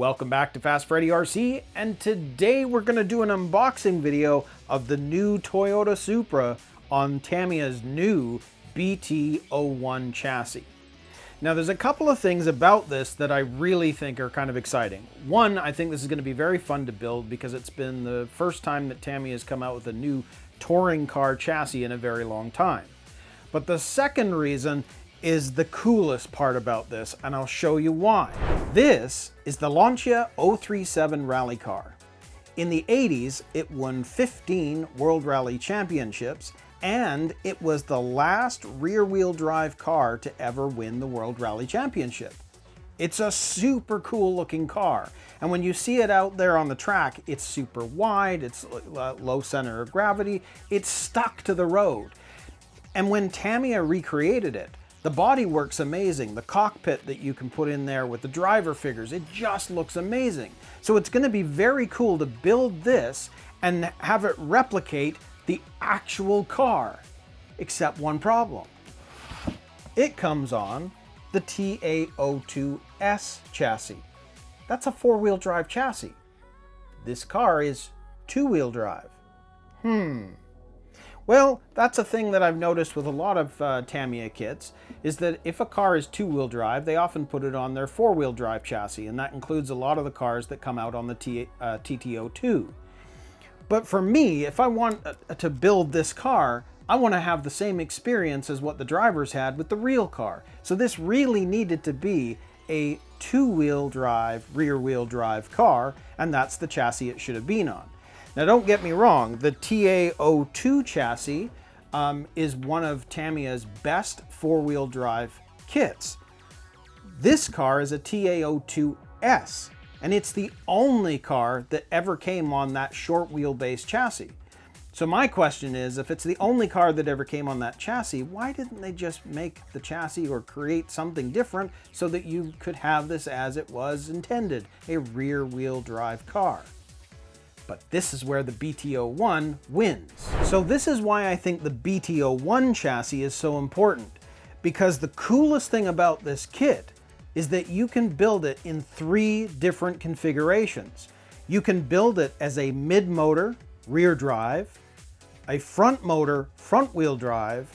Welcome back to FastFreddyRC, and today we're going to do an unboxing video of the new Toyota Supra on Tamiya's new BT-01 chassis. Now there's a couple of things about this that I really think are kind of exciting. One, I think this is going to be very fun to build because it's been the first time that Tamiya has come out with a new touring car chassis in a very long time. But the second reason is the coolest part about this, and I'll show you why. This is the Lancia 037 rally car. In the 80s, it won 15 World Rally Championships, and it was the last rear-wheel drive car to ever win the World Rally Championship. It's a super cool looking car, and when you see it out there on the track, it's super wide, it's low center of gravity, it's stuck to the road. And when Tamiya recreated it, the bodywork's amazing. The cockpit that you can put in there with the driver figures, it just looks amazing. So it's going to be very cool to build this and have it replicate the actual car. Except one problem. It comes on the TA02S chassis. That's a four-wheel drive chassis. This car is two-wheel drive. Well, that's a thing that I've noticed with a lot of Tamiya kits, is that if a car is two-wheel drive, they often put it on their four-wheel drive chassis, and that includes a lot of the cars that come out on the TT02. But for me, if I want to build this car, I want to have the same experience as what the drivers had with the real car. So this really needed to be a two-wheel drive, rear-wheel drive car, and that's the chassis it should have been on. Now don't get me wrong, the TA02 chassis is one of Tamiya's best four-wheel drive kits. This car is a TA02S, and it's the only car that ever came on that short wheelbase chassis. So my question is, if it's the only car that ever came on that chassis, why didn't they just make the chassis or create something different so that you could have this as it was intended, a rear-wheel drive car? But this is where the BT-01 wins. So this is why I think the BT-01 chassis is so important, because the coolest thing about this kit is that you can build it in 3 different configurations. You can build it as a mid-motor rear drive, a front motor front wheel drive,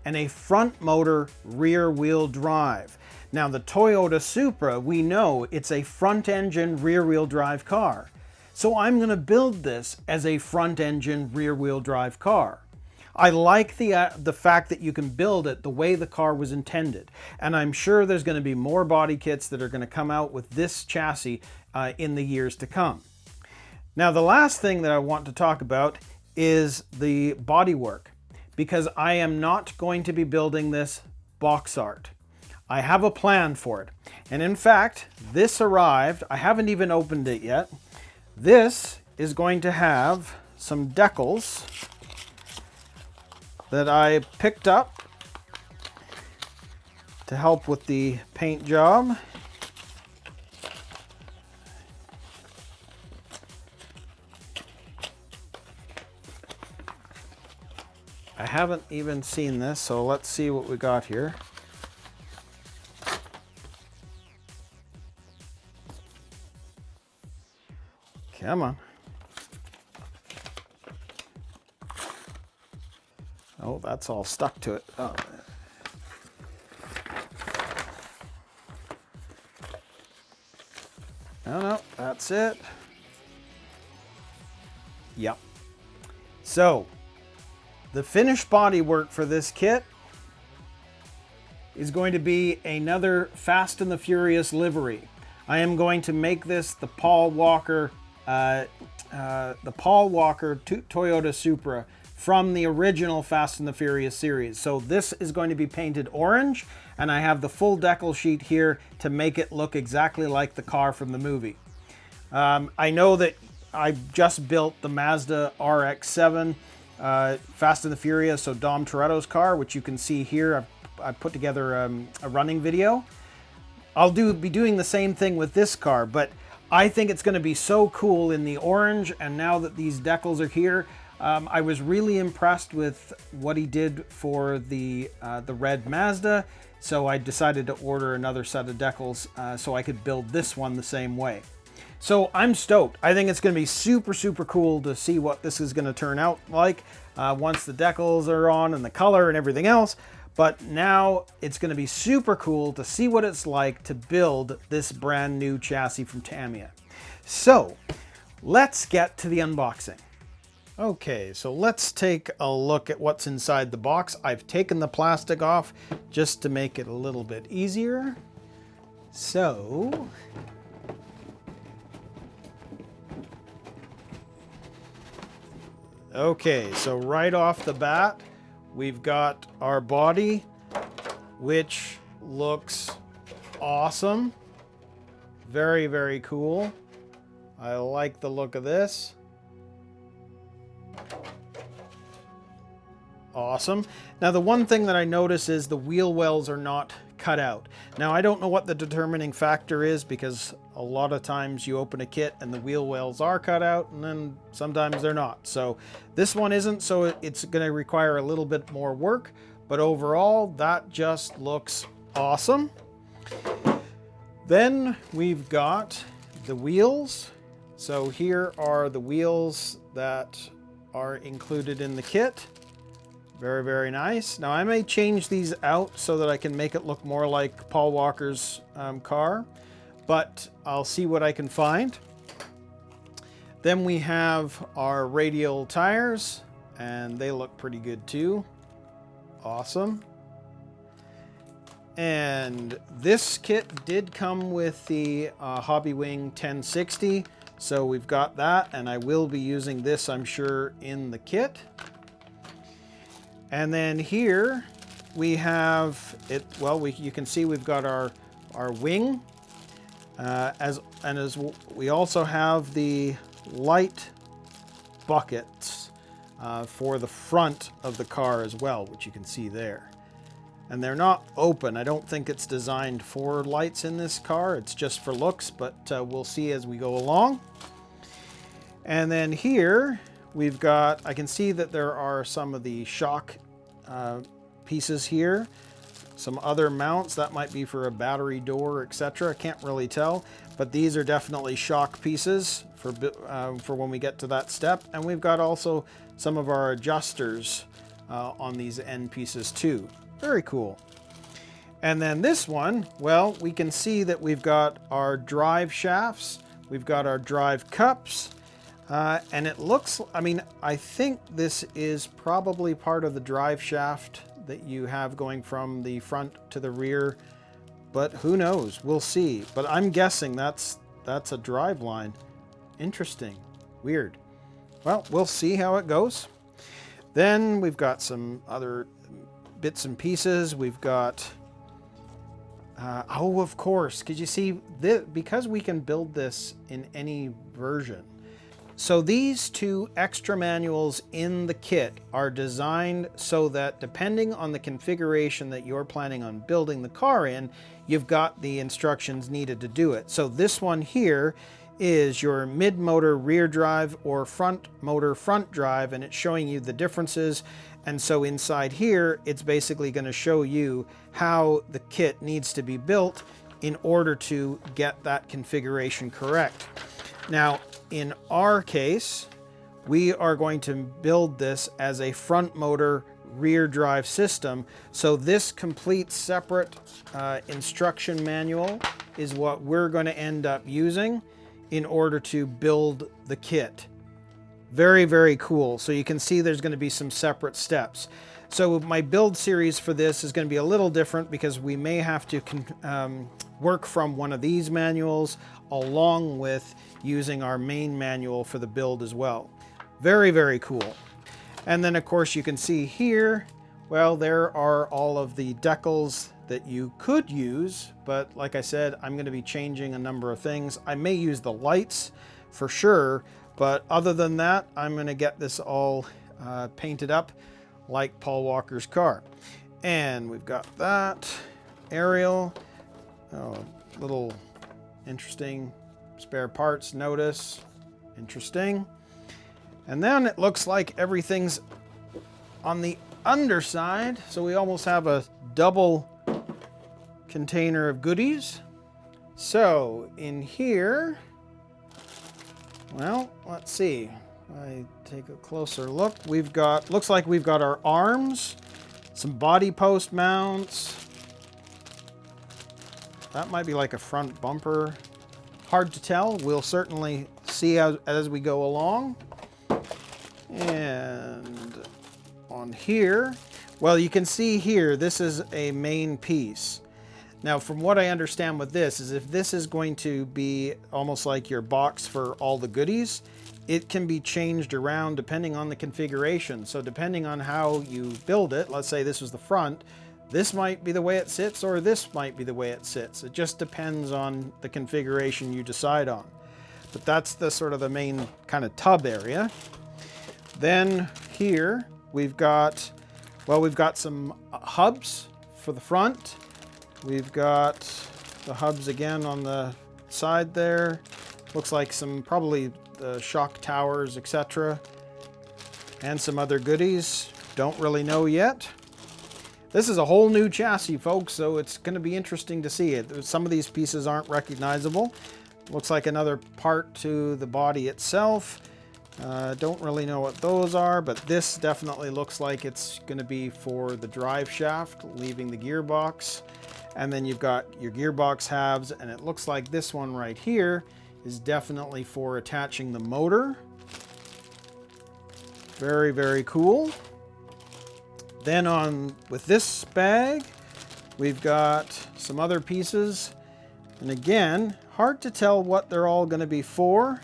and a front motor rear wheel drive. Now the Toyota Supra, we know it's a front engine rear wheel drive car. So I'm going to build this as a front-engine rear-wheel drive car. I like the fact that you can build it the way the car was intended, and I'm sure there's going to be more body kits that are going to come out with this chassis in the years to come. Now the last thing that I want to talk about is the bodywork, because I am not going to be building this box art. I have a plan for it, and in fact this arrived. I haven't even opened it yet. This is going to have some decals that I picked up to help with the paint job. I haven't even seen this, so let's see what we got here. Come on. Oh, that's all stuck to it. Oh. No, that's it. Yep. So, the finished bodywork for this kit is going to be another Fast and the Furious livery. I am going to make this the Paul Walker Toyota Supra from the original Fast and the Furious series. So this is going to be painted orange, and I have the full decal sheet here to make it look exactly like the car from the movie. I know that I just built the Mazda RX-7 Fast and the Furious, so Dom Toretto's car, which you can see here. I've put together a running video. I'll be doing the same thing with this car, but I think it's going to be so cool in the orange, and now that these decals are here, I was really impressed with what he did for the red Mazda, so I decided to order another set of decals so I could build this one the same way. So I'm stoked. I think it's going to be super, super cool to see what this is going to turn out like once the decals are on and the color and everything else. But now it's going to be super cool to see what it's like to build this brand new chassis from Tamiya. So let's get to the unboxing. Okay, so let's take a look at what's inside the box. I've taken the plastic off just to make it a little bit easier. So, okay, so right off the bat, we've got our body, which looks awesome. Very, very cool. I like the look of this. Awesome. Now the one thing that I notice is the wheel wells are not cut out. Now I don't know what the determining factor is, because a lot of times you open a kit and the wheel wells are cut out and then sometimes they're not. So this one isn't, so it's going to require a little bit more work, but overall that just looks awesome. Then we've got the wheels. So here are the wheels that are included in the kit. Very, very nice. Now I may change these out so that I can make it look more like Paul Walker's car, but I'll see what I can find. Then we have our radial tires, and they look pretty good too. Awesome. And this kit did come with the Hobbywing 1060, so we've got that, and I will be using this, I'm sure, in the kit. And then here we have it. Well, you can see we've got our wing, as we also have the light buckets for the front of the car as well, which you can see there. And they're not open. I don't think it's designed for lights in this car. It's just for looks, but we'll see as we go along. And then here we've got, I can see that there are some of the shock pieces here, some other mounts that might be for a battery door, etc. I can't really tell, but these are definitely shock pieces for when we get to that step. And we've got also some of our adjusters on these end pieces too. Very cool. And then this one, well, we can see that we've got our drive shafts, we've got our drive cups, and it looks, I mean, I think this is probably part of the drive shaft that you have going from the front to the rear, but who knows? We'll see. But I'm guessing that's a drive line. Interesting. Weird. Well, we'll see how it goes. Then we've got some other bits and pieces. We've got, oh, of course, because you see, because we can build this in any version. So these two extra manuals in the kit are designed so that depending on the configuration that you're planning on building the car in, you've got the instructions needed to do it. So this one here is your mid-motor rear drive or front motor front drive, and it's showing you the differences. And so inside here, it's basically going to show you how the kit needs to be built in order to get that configuration correct. Now, in our case, we are going to build this as a front motor rear drive system. So this complete separate instruction manual is what we're going to end up using in order to build the kit. Very, very cool. So you can see there's going to be some separate steps. So my build series for this is going to be a little different because we may have to work from one of these manuals along with using our main manual for the build as well. Very, very cool. And then of course you can see here, well, there are all of the decals that you could use, but like I said, I'm going to be changing a number of things. I may use the lights for sure, but other than that, I'm going to get this all painted up like Paul Walker's car. And we've got that aerial, little interesting spare parts notice, interesting. And then it looks like everything's on the underside, so we almost have a double container of goodies. So in here Well, let's see. I take a closer look. We've got, looks like we've got our arms, some body post mounts. That might be like a front bumper. Hard to tell. We'll certainly see as we go along. And on here, well, you can see here, this is a main piece. Now, from what I understand with this is if this is going to be almost like your box for all the goodies, it can be changed around depending on the configuration. So depending on how you build it, let's say this was the front, this might be the way it sits or this might be the way it sits. It just depends on the configuration you decide on. But that's the sort of the main kind of tub area. Then here we've got, well, we've got some hubs for the front. We've got the hubs again on the side there. Looks like some probably the shock towers, etc. And some other goodies. Don't really know yet. This is a whole new chassis, folks, so it's going to be interesting to see it. Some of these pieces aren't recognizable. Looks like another part to the body itself. Don't really know what those are, but this definitely looks like it's going to be for the drive shaft, leaving the gearbox. And then you've got your gearbox halves, and it looks like this one right here is definitely for attaching the motor. Very, very cool. Then on with this bag, we've got some other pieces. And again, hard to tell what they're all going to be for.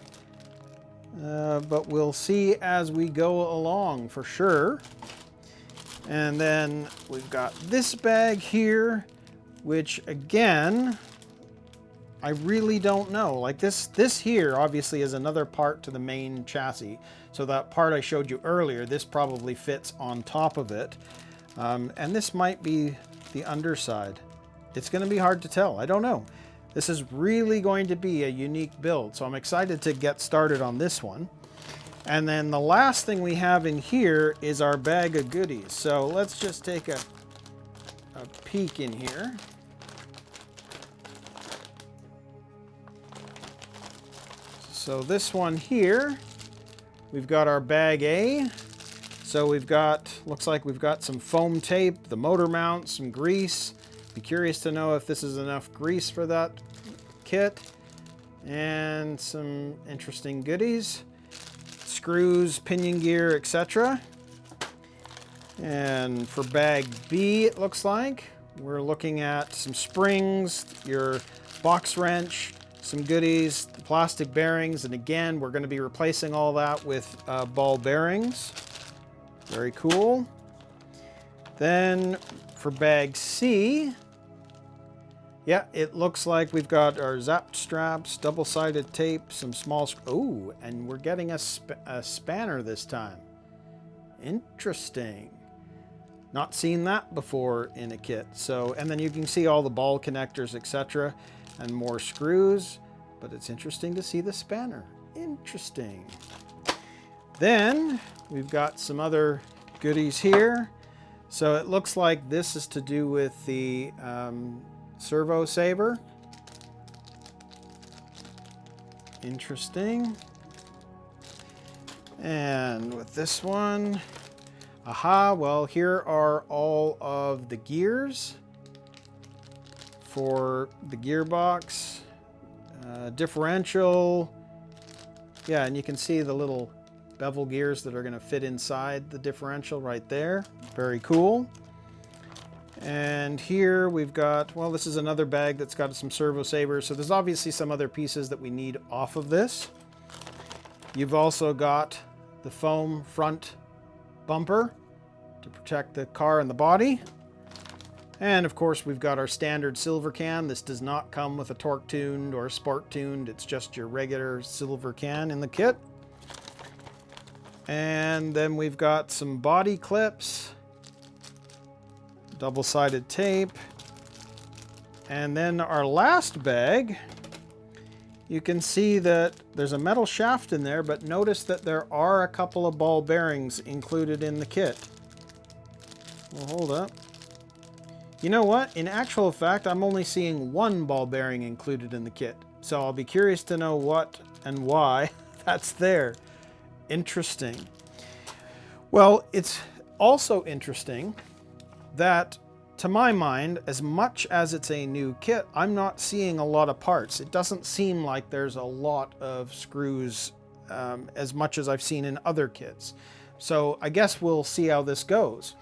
But we'll see as we go along for sure. And then we've got this bag here, which again, I really don't know. Like this here obviously is another part to the main chassis. So that part I showed you earlier, this probably fits on top of it. And this might be the underside. It's going to be hard to tell. I don't know. This is really going to be a unique build, so I'm excited to get started on this one. And then the last thing we have in here is our bag of goodies. So let's just take a peek in here. So this one here, we've got our bag A. So we've got, looks like we've got some foam tape, the motor mount, some grease. Be curious to know if this is enough grease for that kit. And some interesting goodies. Screws, pinion gear, etc. And for bag B, it looks like, we're looking at some springs, your box wrench, some goodies, the plastic bearings, and again, we're going to be replacing all that with ball bearings. Very cool. Then for bag C, yeah, it looks like we've got our zap straps, double-sided tape, some small, oh, and we're getting a spanner this time. Interesting. Not seen that before in a kit. So, and then you can see all the ball connectors, etc., and more screws, but it's interesting to see the spanner. Interesting. Then we've got some other goodies here. So it looks like this is to do with the servo saver. Interesting. And with this one, aha, well, here are all of the gears for the gearbox, differential. Yeah, and you can see the little bevel gears that are going to fit inside the differential right there. Very cool. And here we've got, well, this is another bag that's got some servo savers. So there's obviously some other pieces that we need off of this. You've also got the foam front bumper to protect the car and the body. And of course, we've got our standard silver can. This does not come with a torque tuned or sport tuned. It's just your regular silver can in the kit. And then we've got some body clips, double-sided tape. And then our last bag, you can see that there's a metal shaft in there, but notice that there are a couple of ball bearings included in the kit. Well, hold up. You know what? In actual fact, I'm only seeing one ball bearing included in the kit. So I'll be curious to know what and why that's there. Interesting. Well, it's also interesting that, to my mind, as much as it's a new kit, I'm not seeing a lot of parts. It doesn't seem like there's a lot of screws as much as I've seen in other kits. So I guess we'll see how this goes.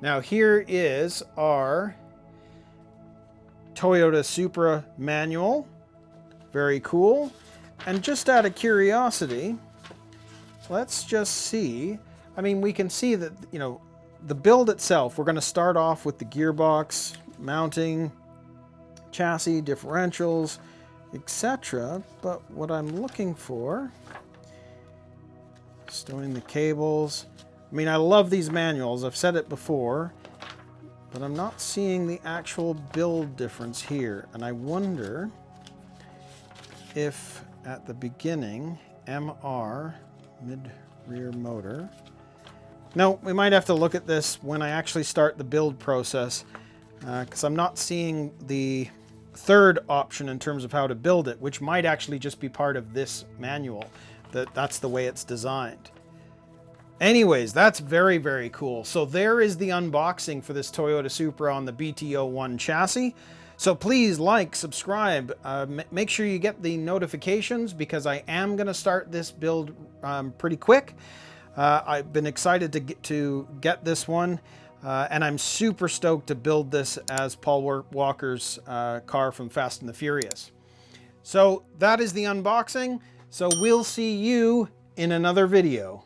Now here is our Toyota Supra manual. Very cool. And just out of curiosity, let's just see. I mean, we can see that, you know, the build itself, we're going to start off with the gearbox, mounting, chassis, differentials, etc. But what I'm looking for, stowing the cables. I mean, I love these manuals. I've said it before, but I'm not seeing the actual build difference here. And I wonder if at the beginning, MR, mid-rear motor. No, we might have to look at this when I actually start the build process, because I'm not seeing the third option in terms of how to build it, which might actually just be part of this manual. That's the way it's designed. Anyways, that's very, very cool. So there is the unboxing for this Toyota Supra on the BT-01 chassis. So please like, subscribe, make sure you get the notifications, because I am going to start this build pretty quick. I've been excited to get this one, and I'm super stoked to build this as Paul Walker's car from Fast and the Furious. So that is the unboxing. So we'll see you in another video.